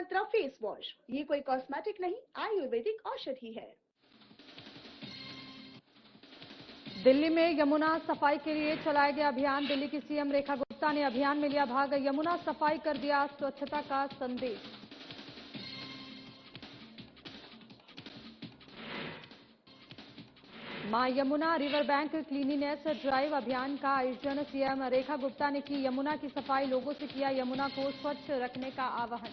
मंत्रा face wash, ये कोई cosmetic नहीं, आयुर्वेदिक औषधि है। दिल्ली में यमुना सफाई के लिए चलाया गया अभियान। दिल्ली की सीएम रेखा गुप्ता ने अभियान में लिया भाग। यमुना सफाई कर दिया स्वच्छता का संदेश। मां Yamuna river bank cleanliness drive अभियान का आयोजन सीएम रेखा गुप्ता ने की। यमुना की सफाई, लोगों से किया यमुना को स्वच्छ रखने का आह्वान।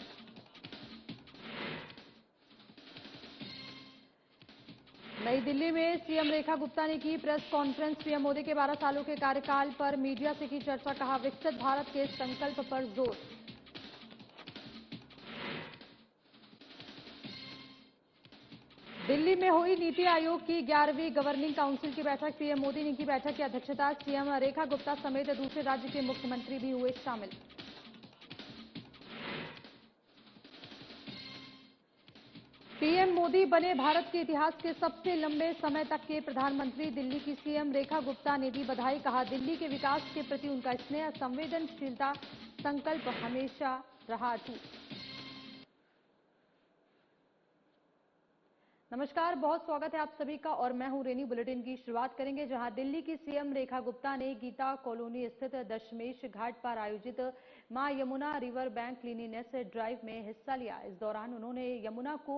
नई दिल्ली में सीएम रेखा गुप्ता ने की प्रेस कॉन्फ्रेंस। पीएम मोदी के 12 सालों के कार्यकाल पर मीडिया से की चर्चा। कहा, विकसित भारत के संकल्प पर जोर। दिल्ली में हुई नीति आयोग की 11वीं गवर्निंग काउंसिल की बैठक। पीएम मोदी ने की बैठक की अध्यक्षता। सीएम रेखा गुप्ता समेत दूसरे राज्य के मुख्यमंत्री भी हुए शामिल। पीएम मोदी बने भारत के इतिहास के सबसे लंबे समय तक के प्रधानमंत्री। दिल्ली की सीएम रेखा गुप्ता ने दी बधाई। कहा, दिल्ली के विकास के प्रति उनका स्नेह, संवेदनशीलता, संकल्प हमेशा रहा अटूट। नमस्कार, बहुत स्वागत है आप सभी का और मैं हूं रेनी। बुलेटिन की शुरुआत करेंगे जहां दिल्ली की सीएम रेखा गुप्ता ने गीता कॉलोनी स्थित दशमेश घाट पर आयोजित मां Yamuna river bank cleanliness drive में हिस्सा लिया। इस दौरान उन्होंने यमुना को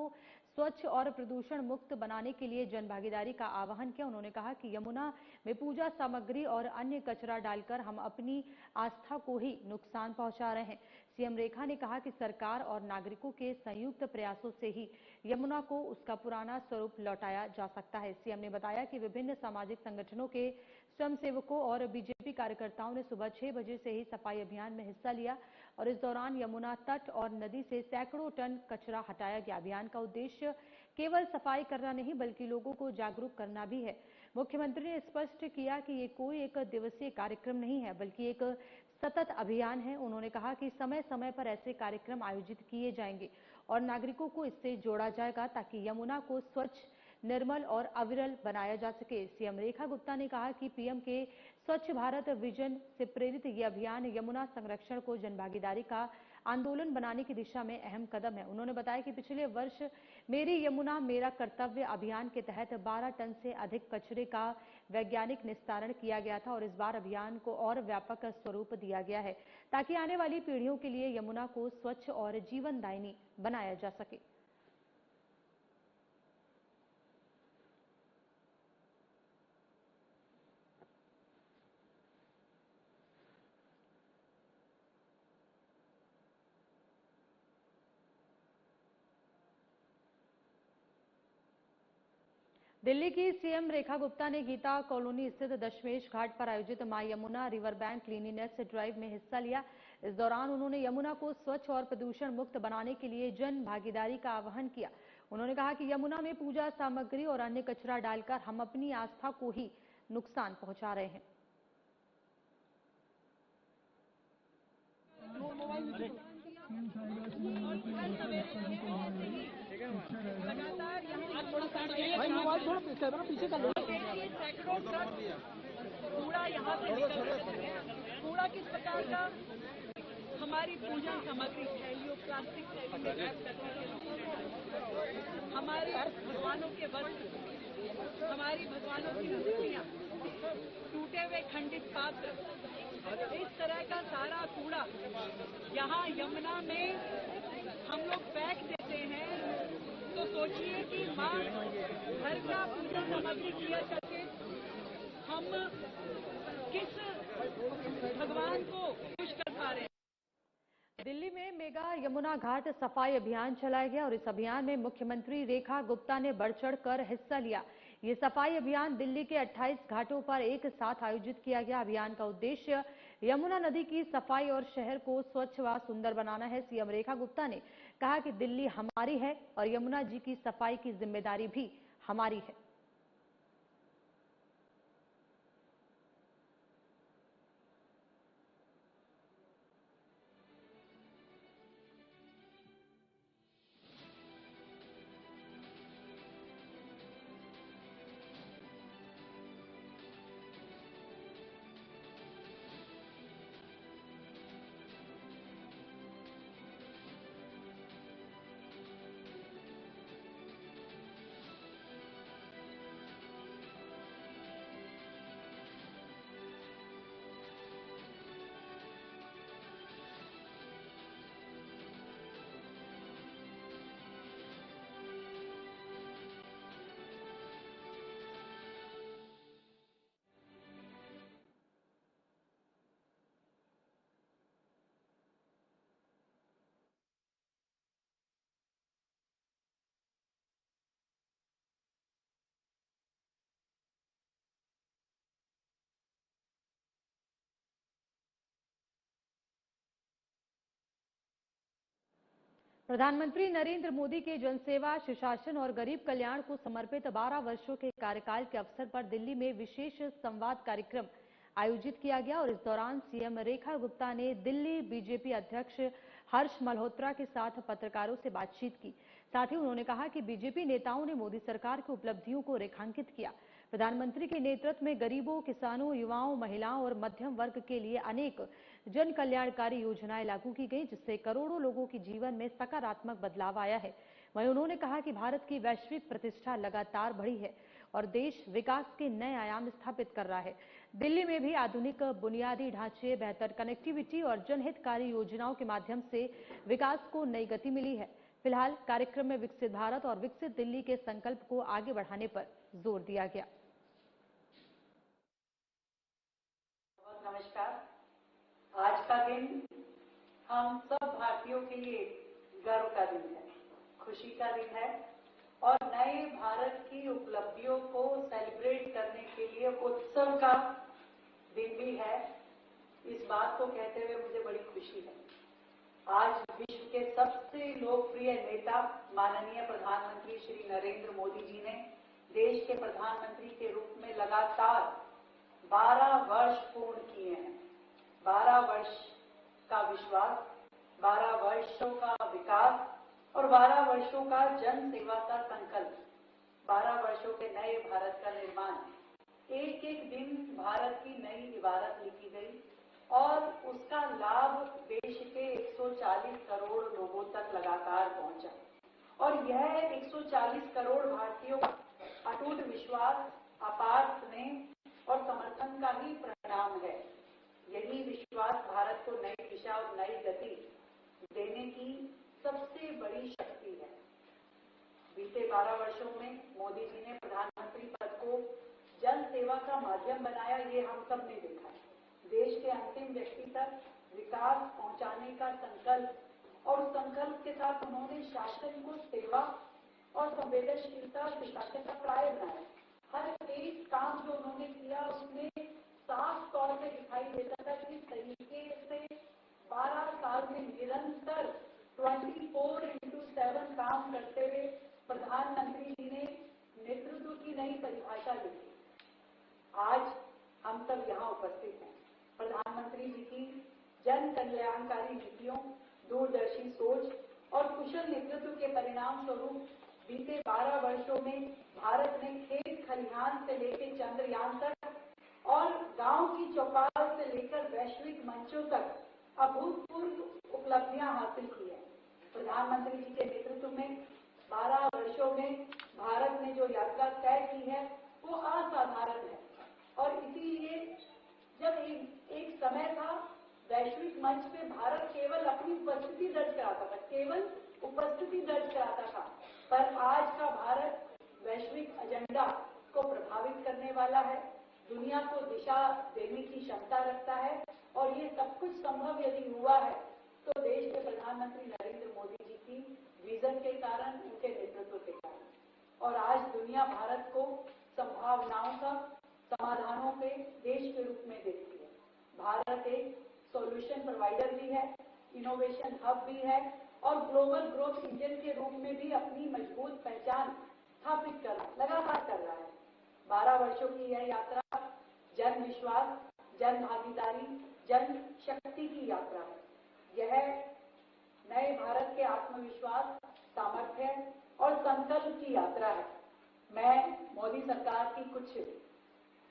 स्वच्छ और प्रदूषण मुक्त बनाने के लिए जनभागीदारी का आह्वान किया। उन्होंने कहा कि यमुना में पूजा सामग्री और अन्य कचरा डालकर हम अपनी आस्था को ही नुकसान पहुंचा रहे हैं। सीएम रेखा ने कहा कि सरकार और नागरिकों के संयुक्त प्रयासों से ही यमुना को उसका पुराना स्वरूप लौटाया जा सकता है। सीएम ने बताया कि विभिन्न सामाजिक संगठनों के स्वयंसेवकों और बीजेपी कार्यकर्ताओं ने सुबह 6 बजे से ही सफाई अभियान में हिस्सा लिया और इस दौरान यमुना तट और नदी से सैकड़ों टन कचरा हटाया गया। अभियान का उद्देश्य केवल सफाई करना नहीं बल्कि लोगों को जागरूक करना भी है। मुख्यमंत्री ने स्पष्ट किया कि ये कोई एक दिवसीय कार्यक्रम नहीं है बल्कि एक सतत अभियान है। उन्होंने कहा कि समय समय पर ऐसे कार्यक्रम आयोजित किए जाएंगे और नागरिकों को इससे जोड़ा जाएगा ताकि यमुना को स्वच्छ, निर्मल और अविरल बनाया जा सके। सीएम रेखा गुप्ता ने कहा कि पीएम के स्वच्छ भारत विजन से प्रेरित ये अभियान यमुना संरक्षण को जनभागीदारी का आंदोलन बनाने की दिशा में अहम कदम है। उन्होंने बताया कि पिछले वर्ष मेरी यमुना मेरा कर्तव्य अभियान के तहत 12 टन से अधिक कचरे का वैज्ञानिक निस्तारण किया गया था और इस बार अभियान को और व्यापक स्वरूप दिया गया है ताकि आने वाली पीढ़ियों के लिए यमुना को स्वच्छ और जीवनदायिनी बनाया जा सके। दिल्ली की सीएम रेखा गुप्ता ने गीता कॉलोनी स्थित दशमेश घाट पर आयोजित मां Yamuna river bank cleanliness drive में हिस्सा लिया। इस दौरान उन्होंने यमुना को स्वच्छ और प्रदूषण मुक्त बनाने के लिए जन भागीदारी का आह्वान किया। उन्होंने कहा कि यमुना में पूजा सामग्री और अन्य कचरा डालकर हम अपनी आस्था को ही नुकसान पहुंचा रहे हैं। पीछे सैकड़ों टन कूड़ा यहाँ से निकल रहा है। कूड़ा किस प्रकार का? हमारी पूजा सामग्री थैलियों, प्लास्टिक थैली में पैक करके हमारे भगवानों के वस्त्र, हमारी भगवानों की मूर्तियाँ, टूटे हुए खंडित पात्र, इस तरह का सारा कूड़ा यहाँ यमुना में हम लोग फेंक देते हैं। तो सोचिए कि माँ घर का पूजा सामग्री किया करके हम किस भगवान को खुश कर पा रहे हैं। दिल्ली में मेगा यमुना घाट सफाई अभियान चलाया गया और इस अभियान में मुख्यमंत्री रेखा गुप्ता ने बढ़ चढ़कर हिस्सा लिया। ये सफाई अभियान दिल्ली के 28 घाटों पर एक साथ आयोजित किया गया। अभियान का उद्देश्य यमुना नदी की सफाई और शहर को स्वच्छ व सुंदर बनाना है। सीएम रेखा गुप्ता ने कहा कि दिल्ली हमारी है और यमुना जी की सफाई की जिम्मेदारी भी हमारी है। प्रधानमंत्री नरेंद्र मोदी के जनसेवा, सुशासन और गरीब कल्याण को समर्पित 12 वर्षों के कार्यकाल के अवसर पर दिल्ली में विशेष संवाद कार्यक्रम आयोजित किया गया और इस दौरान सीएम रेखा गुप्ता ने दिल्ली बीजेपी अध्यक्ष हर्ष मल्होत्रा के साथ पत्रकारों से बातचीत की। साथ ही उन्होंने कहा कि बीजेपी नेताओं ने मोदी सरकार की उपलब्धियों को रेखांकित किया। प्रधानमंत्री के नेतृत्व में गरीबों, किसानों, युवाओं, महिलाओं और मध्यम वर्ग के लिए अनेक जन कल्याणकारी योजनाएं लागू की गई, जिससे करोड़ों लोगों के जीवन में सकारात्मक बदलाव आया है। वहीं उन्होंने कहा कि भारत की वैश्विक प्रतिष्ठा लगातार बढ़ी है और देश विकास के नए आयाम स्थापित कर रहा है। दिल्ली में भी आधुनिक बुनियादी ढांचे, बेहतर कनेक्टिविटी और जनहितकारी योजनाओं के माध्यम से विकास को नई गति मिली है। फिलहाल कार्यक्रम में विकसित भारत और विकसित दिल्ली के संकल्प को आगे बढ़ाने पर जोर दिया गया। नमस्कार। आज का दिन हम सब भारतीयों के लिए गर्व का दिन है, खुशी का दिन है और नए भारत की उपलब्धियों को सेलिब्रेट करने के लिए उत्सव का दिन भी है। इस बात को कहते हुए मुझे बड़ी खुशी है। आज विश्व के सबसे लोकप्रिय नेता माननीय प्रधानमंत्री श्री नरेंद्र मोदी जी ने देश के प्रधानमंत्री के रूप में लगातार 12 वर्ष पूर्ण किए हैं। 12 वर्ष का विश्वास, 12 वर्षों का विकास और 12 वर्षों का जन सेवा का संकल्प, 12 वर्षों के नए भारत का निर्माण। एक एक दिन भारत की नई इबारत लिखी गई और उसका लाभ देश के 140 करोड़ लोगों तक लगातार पहुंचा। और यह 140 करोड़ भारतीयों का अटूट विश्वास, अपार स्नेह और समर्थन का ही परिणाम है। यही विश्वास भारत को नई दिशा और नई गति देने की सबसे बड़ी शक्ति है। बीते 12 वर्षों में मोदी जी ने प्रधानमंत्री पद को जन सेवा का माध्यम बनाया, ये हम सब ने देखा है। देश के अंतिम व्यक्ति तक विकास पहुंचाने का संकल्प और उस संकल्प के साथ उन्होंने शासन को सेवा और संवेदनशीलता और सुशासन का प्राय बनाया। हर एक काम जो उन्होंने किया उसमें साफ तौर पे दिखाई देता था कि तरीके से 12 साल में निरंतर 24/7 काम करते हुए प्रधानमंत्री जी ने नेतृत्व की नई परिभाषा लिखी। आज हम सब यहाँ उपस्थित हैं। प्रधानमंत्री जी की जन कल्याणकारी नीतियों, दूरदर्शी सोच और कुशल नेतृत्व के परिणाम स्वरूप बीते 12 वर्षों में भारत ने खेत खलिहान से लेकर चंद्रयान तक और गांव की चौपाल से लेकर वैश्विक मंचों तक अभूतपूर्व उपलब्धियां हासिल की है। प्रधानमंत्री जी के नेतृत्व में 12 वर्षों में भारत ने जो यात्रा तय की है वो असाधारण है। और इसीलिए जब एक समय था वैश्विक मंच पे भारत केवल अपनी उपस्थिति दर्ज कराता था, केवल उपस्थिति दर्ज कराता था, पर आज का भारत वैश्विक एजेंडा को प्रभावित करने वाला है, दुनिया को दिशा देने की क्षमता रखता है। और ये सब कुछ संभव यदि हुआ है तो देश के प्रधानमंत्री नरेंद्र मोदी जी की विजन के कारण, उनके नेतृत्व के कारण। और आज दुनिया भारत को संभावनाओं का, समाधानों के देश के रूप में देखती है। भारत एक सॉल्यूशन प्रोवाइडर भी है, इनोवेशन हब भी है और ग्लोबल ग्रोथ इंजन के रूप में भी अपनी मजबूत पहचान स्थापित लगातार कर रहा है। 12 वर्षों की यह यात्रा जन विश्वास, जन भागीदारी, जन शक्ति की यात्रा है। यह नए भारत के आत्मविश्वास, सामर्थ्य और संकल्प की यात्रा है। मैं मोदी सरकार की कुछ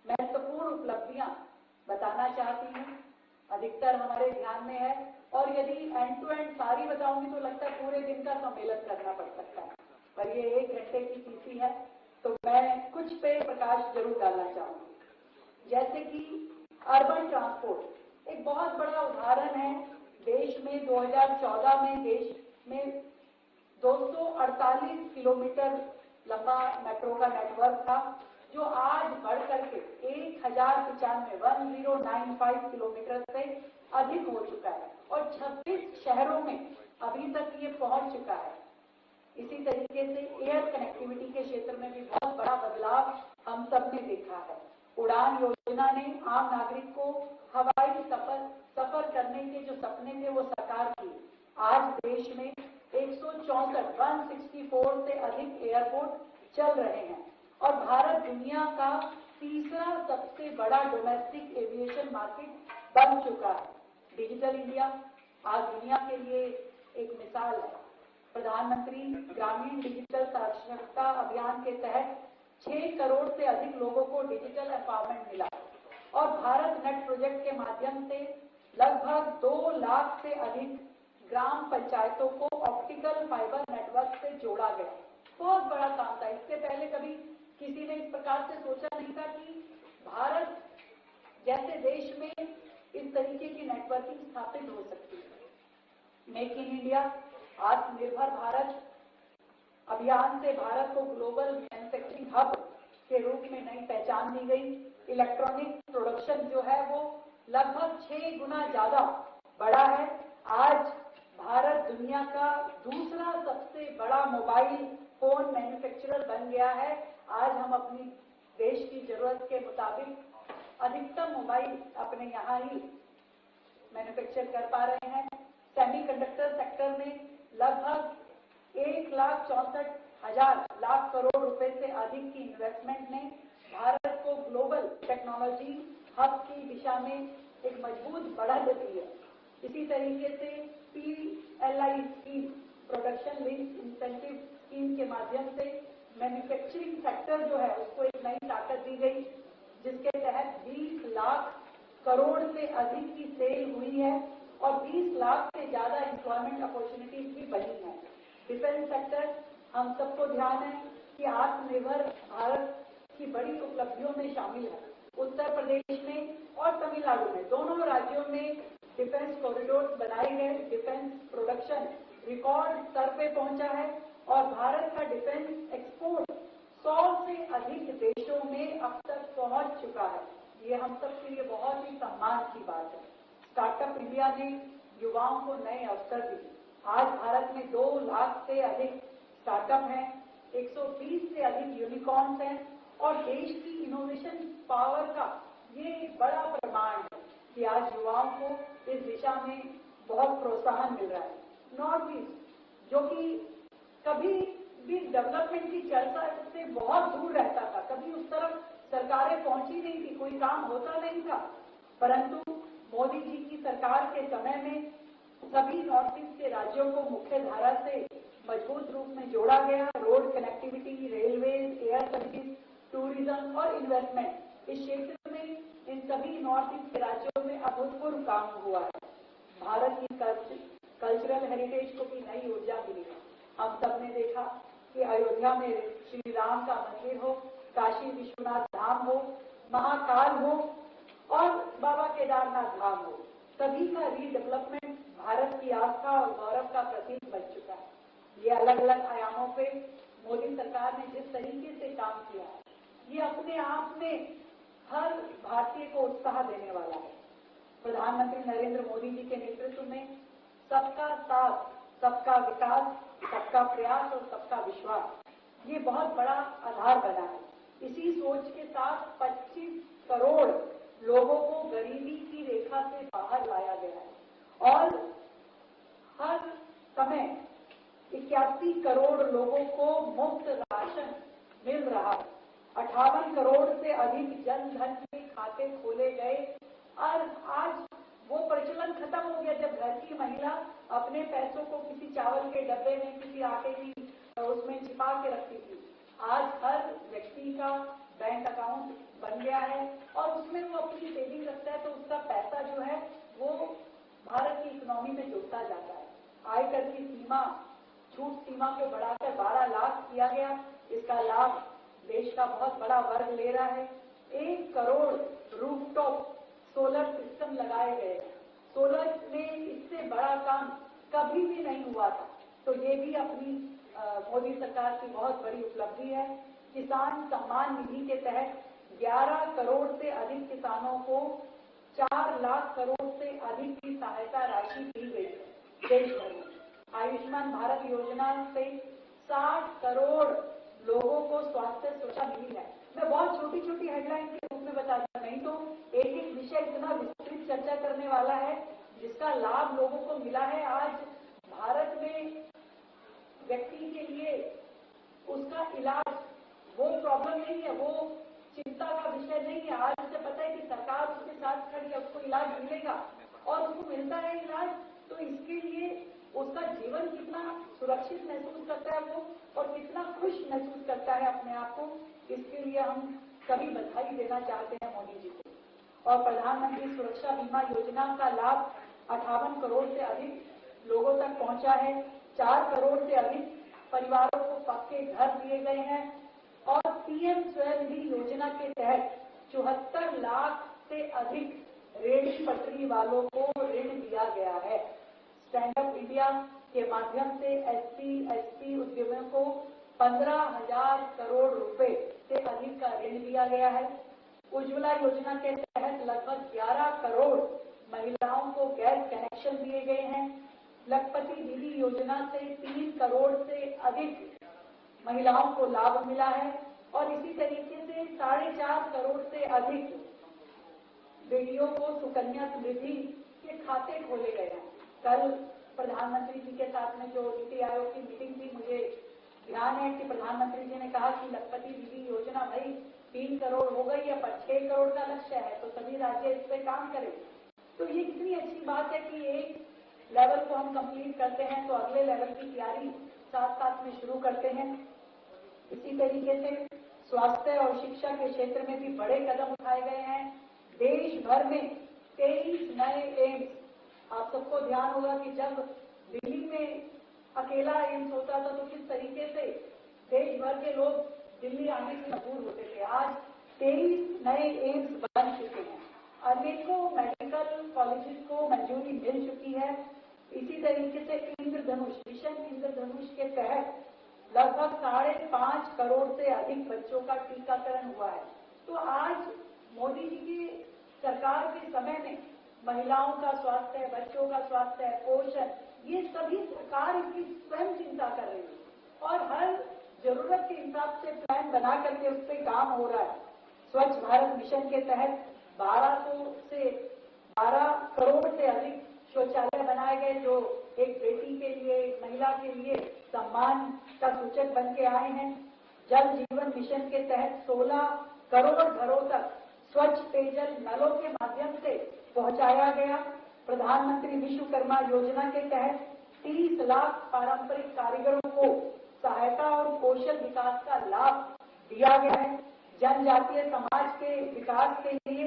महत्वपूर्ण उपलब्धियां बताना चाहती हूँ। अधिकतर हमारे ध्यान में है और यदि एंड टू एंड सारी बताऊंगी तो लगता है पूरे दिन का सम्मेलन करना पड़ सकता है, पर ये 1 घंटे की चीज़ है तो मैं कुछ पे प्रकाश जरूर डालना चाहूंगी। जैसे कि अर्बन ट्रांसपोर्ट एक बहुत बड़ा उदाहरण है। देश में 2014 में देश में 248 किलोमीटर लंबा मेट्रो का नेटवर्क था, जो आज बढ़ करके 1095 किलोमीटर से अधिक हो चुका है और 26 शहरों में अभी तक ये पहुंच चुका है। इसी तरीके से एयर कनेक्टिविटी के क्षेत्र में भी बहुत बड़ा बदलाव हम सब ने देखा है। उड़ान योजना ने आम नागरिक को हवाई सफर करने के जो सपने थे वो साकार किए। आज देश में 140 164 से अधिक एयरपोर्ट चल रहे हैं और भारत दुनिया का तीसरा सबसे बड़ा डोमेस्टिक एविएशन मार्केट बन चुका है। डिजिटल इंडिया आज दुनिया के लिए एक मिसाल है। प्रधानमंत्री ग्रामीण डिजिटल साक्षरता अभियान के तहत 6 करोड़ से अधिक लोगों को डिजिटल एम्पावरमेंट मिला और भारत नेट प्रोजेक्ट के माध्यम से लगभग 2 लाख से अधिक ग्राम पंचायतों को ऑप्टिकल फाइबर नेटवर्क से जोड़ा गया। बहुत बड़ा काम था। इससे पहले कभी किसी ने इस प्रकार से सोचा नहीं था कि भारत जैसे देश में इस तरीके की नेटवर्किंग स्थापित हो सकती है। मेक इन इंडिया, आत्मनिर्भर भारत अभियान से भारत को ग्लोबल मैन्युफैक्चरिंग हब के रूप में नई पहचान दी गई। इलेक्ट्रॉनिक प्रोडक्शन जो है वो लगभग 6 गुना ज्यादा बढ़ा है। आज भारत दुनिया का दूसरा सबसे बड़ा मोबाइल फोन मैन्युफैक्चरर बन गया है। आज हम अपनी देश की जरूरत के मुताबिक अधिकतम मोबाइल अपने यहाँ ही मैन्युफैक्चर कर पा रहे हैं। सेमीकंडक्टर सेक्टर में लगभग 1,64,000 लाख करोड़ रुपए से अधिक की इन्वेस्टमेंट ने भारत को ग्लोबल टेक्नोलॉजी हब की दिशा में एक मजबूत बढ़त दी है। इसी तरीके से PLI scheme, production linked incentive scheme के माध्यम से मैन्युफैक्चरिंग सेक्टर जो है उसको एक नई ताकत दी गई, जिसके तहत 20 लाख करोड़ से अधिक की सेल हुई है और 20 लाख से ज्यादा एम्प्लॉयमेंट अपॉर्चुनिटीज भी बनी है। डिफेंस सेक्टर, हम सबको ध्यान है कि आत्मनिर्भर भारत की बड़ी उपलब्धियों में शामिल है। उत्तर प्रदेश में और तमिलनाडु में, दोनों राज्यों में डिफेंस कॉरिडोर बनाए गए। डिफेंस प्रोडक्शन रिकॉर्ड स्तर पे पहुंचा है और भारत का डिफेंस एक्सपोर्ट 100 से अधिक देशों में अब तक पहुंच चुका है। ये हम सब के लिए बहुत ही सम्मान की बात है। स्टार्टअप इंडिया ने युवाओं को नए अवसर दिए। आज भारत में 2 लाख से अधिक स्टार्टअप हैं, 120 से अधिक यूनिकॉर्न्स हैं और देश की इनोवेशन पावर का ये एक बड़ा प्रमाण है कि आज युवाओं को इस दिशा में बहुत प्रोत्साहन मिल रहा है। नॉर्थ ईस्ट जो कि कभी भी डेवलपमेंट की चर्चा से बहुत दूर रहता था, कभी उस तरफ सरकारें पहुंची नहीं थी, कोई काम होता नहीं था, परंतु मोदी जी की सरकार के समय में सभी नॉर्थ ईस्ट के राज्यों को मुख्य धारा से मजबूत रूप में जोड़ा गया। Road connectivity, railway, air service, tourism और इन्वेस्टमेंट, इस क्षेत्र में इन सभी नॉर्थ ईस्ट के राज्यों में अभूतपूर्व काम हुआ है। भारत की कल्चरल हेरिटेज को भी नई ऊर्जा मिली है। हम सब ने देखा कि अयोध्या में श्री राम का मंदिर हो, काशी विश्वनाथ धाम हो, महाकाल हो और बाबा केदारनाथ धाम हो, सभी का रीडेवलपमेंट भारत की आस्था और गौरव का प्रतीक बन चुका है। ये अलग अलग आयामों पे मोदी सरकार ने जिस तरीके से काम किया है, ये अपने आप में हर भारतीय को उत्साह देने वाला है। प्रधानमंत्री नरेंद्र मोदी जी के नेतृत्व में सबका साथ, सबका विकास, सबका प्रयास और सबका विश्वास, ये बहुत बड़ा आधार बना है। इसी सोच के साथ 25 करोड़ लोगों को गरीबी की रेखा से बाहर लाया गया है और हर समय 81 करोड़ लोगों को मुफ्त राशन मिल रहा है। 58 करोड़ से अधिक जन धन के खाते खोले गए और आज वो प्रचलन खत्म हो गया जब घर की महिला अपने पैसों को किसी चावल के डब्बे में, किसी आटे की उसमें छिपा के रखती थी। आज हर व्यक्ति का बैंक अकाउंट बन गया है और उसमें वो अपनी सेविंग रखता है, तो उसका पैसा जो है वो भारत की इकोनॉमी में जुड़ता जाता है। आयकर की सीमा, छूट सीमा को बढ़ाकर 12 लाख किया गया। इसका लाभ देश का बहुत बड़ा वर्ग ले रहा है। 1 करोड़ रूफटॉप सोलर सिस्टम लगाए गए। सोलर में इससे बड़ा काम कभी भी नहीं हुआ था, तो ये भी अपनी मोदी सरकार की बहुत बड़ी उपलब्धि है। किसान सम्मान निधि के तहत 11 करोड़ से अधिक किसानों को 4 लाख करोड़ से अधिक की सहायता राशि दी गई है देश भर में। आयुष्मान भारत योजना से 60 करोड़ लोगों को स्वास्थ्य सुरक्षा मिली है। मैं बहुत छोटी छोटी हेडलाइन के रूप में बता दूं, नहीं तो एक एक विषय इतना विस्तृत चर्चा करने वाला है जिसका लाभ लोगों को मिला है। आज भारत में व्यक्ति के लिए उसका इलाज वो प्रॉब्लम नहीं है, वो चिंता का विषय नहीं है। आज उसे पता है कि सरकार उसके साथ खड़ी है, उसको इलाज मिलेगा और उसको मिलता है इलाज, तो इसके लिए उसका जीवन कितना सुरक्षित महसूस करता है वो, और कितना खुश महसूस करता है अपने आप को। इसके लिए हम सभी बधाई देना चाहते हैं मोदी जी को। और प्रधानमंत्री सुरक्षा बीमा योजना का लाभ 58 करोड़ से अधिक लोगों तक पहुंचा है। 4 करोड़ से अधिक परिवारों को पक्के घर दिए गए हैं और पीएम स्वनिधि योजना के तहत 74 लाख से अधिक रेहड़ी पटरी वालों को ऋण दिया गया है। स्टैंड अप इंडिया के माध्यम से एससी उद्यमियों को 15,000 करोड़ रुपए से अधिक का ऋण दिया गया है। उज्ज्वला योजना के तहत लगभग 11 करोड़ महिलाओं को गैस कनेक्शन दिए गए हैं। लखपति दीदी योजना से 3 करोड़ से अधिक महिलाओं को लाभ मिला है और इसी तरीके से 4.5 करोड़ से अधिक बेटियों को सुकन्या समृद्धि के खाते खोले गए हैं। कल प्रधानमंत्री जी के साथ में जो नीति आयोग की मीटिंग थी, मुझे ध्यान है कि प्रधानमंत्री जी ने कहा कि लखपति दीदी योजना भाई 3 करोड़ हो गई है, पर 6 करोड़ का लक्ष्य है, तो सभी राज्य इस पर काम करें। तो ये कितनी अच्छी बात है कि एक लेवल को हम कंप्लीट करते हैं तो अगले लेवल की तैयारी साथ साथ में शुरू करते हैं। इसी तरीके से स्वास्थ्य और शिक्षा के क्षेत्र में भी बड़े कदम उठाए गए हैं। देश भर में 23 नए एम्स, आप सबको ध्यान होगा कि जब दिल्ली में अकेला एम्स होता था तो किस तरीके से देश भर के लोग दिल्ली आने से मजबूर होते थे। आज 23 नए एम्स बन चुके हैं। अनेकों मेडिकल कॉलेजेस को मंजूरी मिल चुकी है। इसी तरीके से इंद्रधनुष, मिशन इंद्रधनुष के तहत लगभग 5.5 करोड़ से अधिक बच्चों का टीकाकरण हुआ है। तो आज मोदी जी की सरकार के समय में महिलाओं का स्वास्थ्य, बच्चों का स्वास्थ्य, पोषण, ये सभी सरकार इसकी स्वयं चिंता कर रही है और हर जरूरत के हिसाब से प्लान बना करके उस पर काम हो रहा है। स्वच्छ भारत मिशन के तहत 12 करोड़ से अधिक शौचालय बनाए गए, जो एक बेटी के लिए, एक महिला के लिए सम्मान का सूचक बन के आए हैं। जल जीवन मिशन के तहत 16 करोड़ घरों तक स्वच्छ पेयजल नलों के माध्यम से पहुंचाया गया। प्रधानमंत्री विश्वकर्मा योजना के तहत 30 लाख पारंपरिक कारीगरों को सहायता और कौशल विकास का लाभ दिया गया है। जनजातीय समाज के विकास के लिए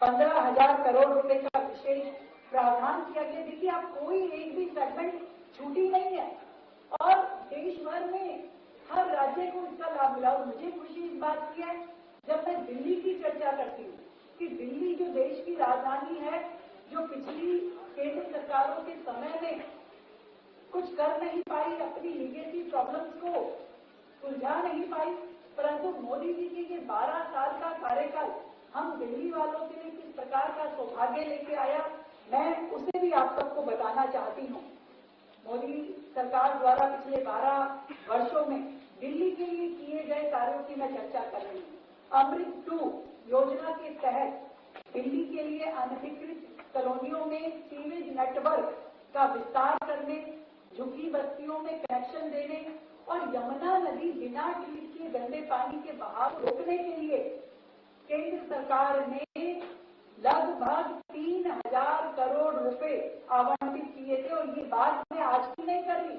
15,000 करोड़ रुपए का विशेष प्रावधान किया गया। देखिए, आप कोई एक भी सेगमेंट छूटी नहीं है और देश भर में हर राज्य को इसका लाभ मिला। और मुझे खुशी इस बात की है, जब मैं दिल्ली की चर्चा करती हूँ कि दिल्ली जो देश की राजधानी है, जो पिछली केंद्र सरकारों के समय में कुछ कर नहीं पाई, अपनी लीगेसी प्रॉब्लम्स को सुलझा नहीं पाई, परंतु मोदी जी के ये 12 साल का कार्यकाल हम दिल्ली वालों के लिए किस प्रकार का सौभाग्य लेके आया, मैं उसे भी आप सबको बताना चाहती हूँ। मोदी सरकार द्वारा पिछले 12 वर्षों में दिल्ली के लिए किए गए कार्यों की मैं चर्चा कर रही हूँ। अमृत 2 योजना के तहत दिल्ली के लिए अनधिकृत कॉलोनियों में सीवेज नेटवर्क का विस्तार करने, झुग्गी बस्तियों में कनेक्शन देने और यमुना नदी बिना ट्रीट के गंदे पानी के बहाव रोकने के लिए केंद्र सरकार ने लगभग 3,000 करोड़ रुपए आवंटित किए थे। और ये बात मैं आज की नहीं कर रही,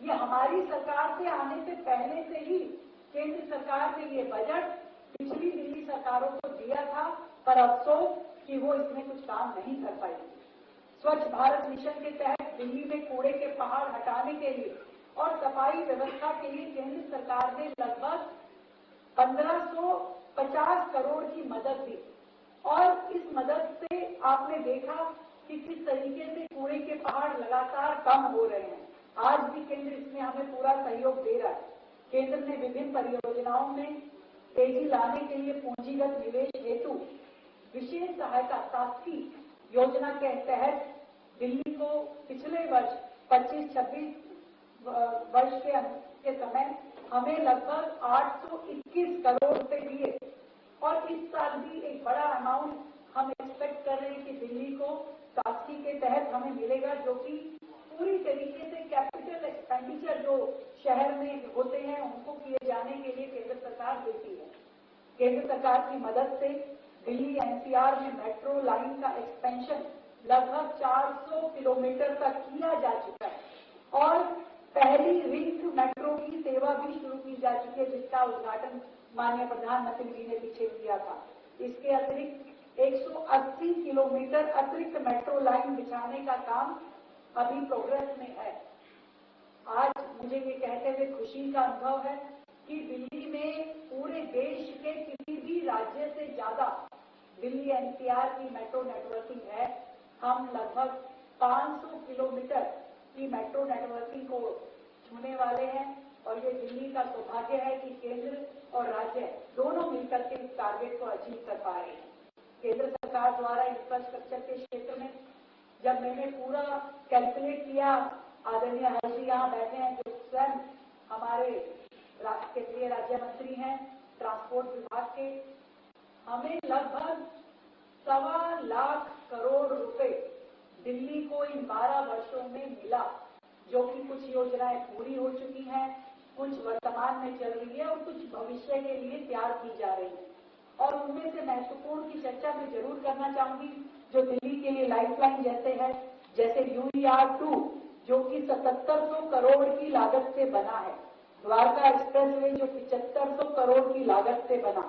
ये हमारी सरकार से आने से पहले से ही केंद्र सरकार ने ये बजट पिछली दिल्ली सरकारों को दिया था, पर अफसोस कि वो इसमें कुछ काम नहीं कर पाई। स्वच्छ भारत मिशन के तहत दिल्ली में कूड़े के पहाड़ हटाने के लिए और सफाई व्यवस्था के लिए केंद्र सरकार ने लगभग 1,550 करोड़ की मदद दी। और इस मदद से आपने देखा कि किस तरीके से कूड़े के पहाड़ लगातार कम हो रहे हैं। आज भी केंद्र इसमें हमें पूरा सहयोग दे रहा है। केंद्र ने विभिन्न परियोजनाओं में तेजी लाने के लिए पूंजीगत निवेश हेतु विशेष सहायता शासकीय योजना के तहत दिल्ली को पिछले वर्ष 25-26 वर्ष के समय हमें लगभग 821 करोड़ रुपए दिए और इस साल भी एक बड़ा अमाउंट हम एक्सपेक्ट कर रहे हैं कि दिल्ली को शासकीय के तहत हमें मिलेगा, जो कि पूरी तरीके से कैपिटल एक्सपेंडिचर जो शहर में होते हैं उनको किए जाने के लिए केंद्र सरकार देती है। केंद्र सरकार की मदद से दिल्ली एनसीआर में मेट्रो लाइन का एक्सपेंशन लगभग 400 किलोमीटर तक किया जा चुका है और पहली रिंग मेट्रो की सेवा भी शुरू की जा चुकी है, जिसका उद्घाटन माननीय प्रधानमंत्री जी ने पीछे किया था। इसके अतिरिक्त 180 किलोमीटर अतिरिक्त मेट्रो लाइन बिछाने का काम अभी प्रोग्रेस में है। आज मुझे ये कहते हुए खुशी का अनुभव है कि दिल्ली में पूरे देश के किसी भी राज्य से ज्यादा दिल्ली एनसीआर की मेट्रो नेटवर्किंग है। हम लगभग 500 किलोमीटर की मेट्रो नेटवर्किंग को छूने वाले हैं और ये दिल्ली का सौभाग्य है कि केंद्र और राज्य दोनों मिलकर के इस टारगेट को अचीव कर पा रहे हैं। केंद्र सरकार द्वारा इंफ्रास्ट्रक्चर के क्षेत्र में जब मैंने पूरा कैलकुलेट किया, आदरणीय हर्ष जी यहाँ बैठे हैं जो स्वयं हमारे केंद्रीय राज्य मंत्री हैं ट्रांसपोर्ट विभाग के, हमें लगभग 1.25 लाख करोड़ रुपए दिल्ली को इन 12 वर्षों में मिला, जो कि कुछ योजनाएं पूरी हो चुकी हैं, कुछ वर्तमान में चल रही है और कुछ भविष्य के लिए तैयार की जा रही है। और उनमें से महत्वपूर्ण की चर्चा मैं जरूर करना चाहूंगी जो दिल्ली के लिए लाइफलाइन जैसे है, जैसे UER-2 जो कि 7700 करोड़ की लागत से बना है, द्वारका एक्सप्रेसवे जो 7500 करोड़ की लागत से बना,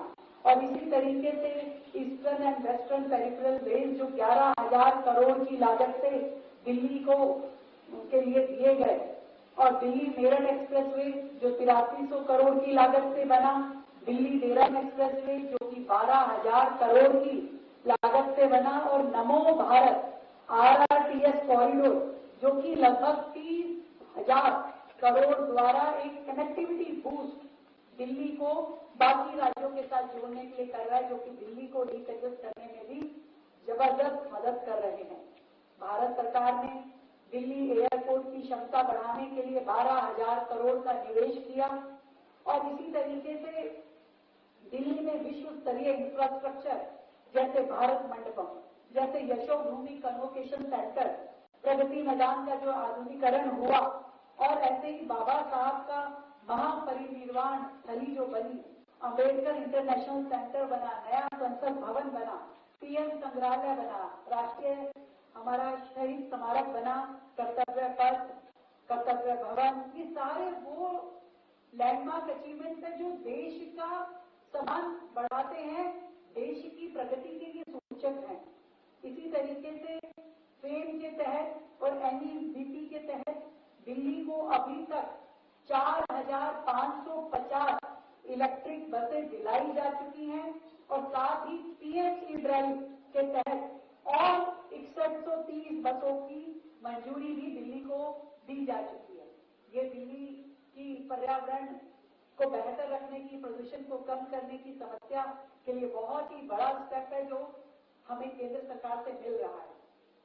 और इसी तरीके से eastern and western peripheral ways जो 11,000 करोड़ की लागत से दिल्ली को उनके लिए दिए गए, और दिल्ली मेरठ एक्सप्रेसवे जो 8300 करोड़ की लागत से बना, दिल्ली देहरादून एक्सप्रेसवे जो कि 12,000 करोड़ की लागत से बना, और नमो भारत RRTS कॉरिडोर जो कि लगभग 30,000 करोड़ द्वारा एक कनेक्टिविटी बूस्ट दिल्ली को बाकी राज्यों के साथ जोड़ने के लिए कर रहा है, जो कि दिल्ली को डिकंजेस्ट करने में भी जबरदस्त मदद कर रहे हैं। भारत सरकार ने दिल्ली एयरपोर्ट की क्षमता बढ़ाने के लिए 12,000 करोड़ का निवेश किया, और इसी तरीके से दिल्ली में विश्व स्तरीय इंफ्रास्ट्रक्चर जैसे भारत मंडपम, जैसे यशोभूमि कन्वोकेशन सेंटर, प्रगति मैदान का जो आधुनिकीकरण हुआ, और ऐसे ही बाबा साहब का महापरिनिर्वाण स्थली जो बनी, अम्बेडकर इंटरनेशनल सेंटर बना, नया संसद भवन बना, PM संग्रहालय बना, राष्ट्रीय हमारा शहीद स्मारक बना, कर्तव्य पथ, कर्तव्य भवन, ये सारे वो लैंडमार्क अचीवमेंट है जो देश का सम्मान बढ़ाते हैं, देश की प्रगति के लिए सूचक हैं। इसी तरीके से फेम के तहत और NEBP के तहत दिल्ली को अभी तक 4,550 इलेक्ट्रिक बसें दिलाई जा चुकी हैं, और साथ ही PME ड्राइव के तहत और 6130 बसों की मंजूरी भी दिल्ली को दी जा चुकी है। ये दिल्ली की पर्यावरण को बेहतर रखने की, प्रदूषण को कम करने की समस्या के लिए बहुत ही बड़ा स्टेप है जो हमें केंद्र सरकार से मिल रहा है।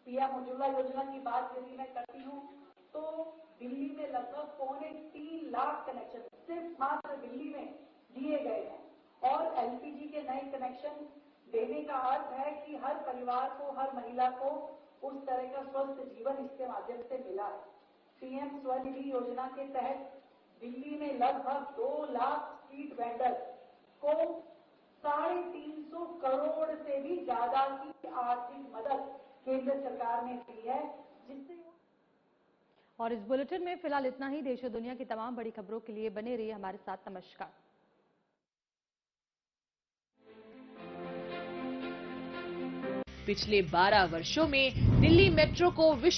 PM उज्ज्वला योजना की बात यदि मैं करती हूँ तो दिल्ली में लगभग 3.25 लाख कनेक्शन सिर्फ मात्र दिल्ली में दिए गए हैं, और LPG के नए कनेक्शन देने का अर्थ है कि हर परिवार को, हर महिला को उस तरह का स्वस्थ जीवन इसके माध्यम से मिला है। PM स्वनिधि योजना के तहत दिल्ली में लगभग 2 लाख स्ट्रीट वेंडर को 350 करोड़ से भी ज्यादा की आर्थिक मदद केंद्र सरकार ने दी है, जिससे। और इस बुलेटिन में फिलहाल इतना ही। देश और दुनिया की तमाम बड़ी खबरों के लिए बने रहिए हमारे साथ। नमस्कार। पिछले 12 वर्षों में दिल्ली मेट्रो को विश्व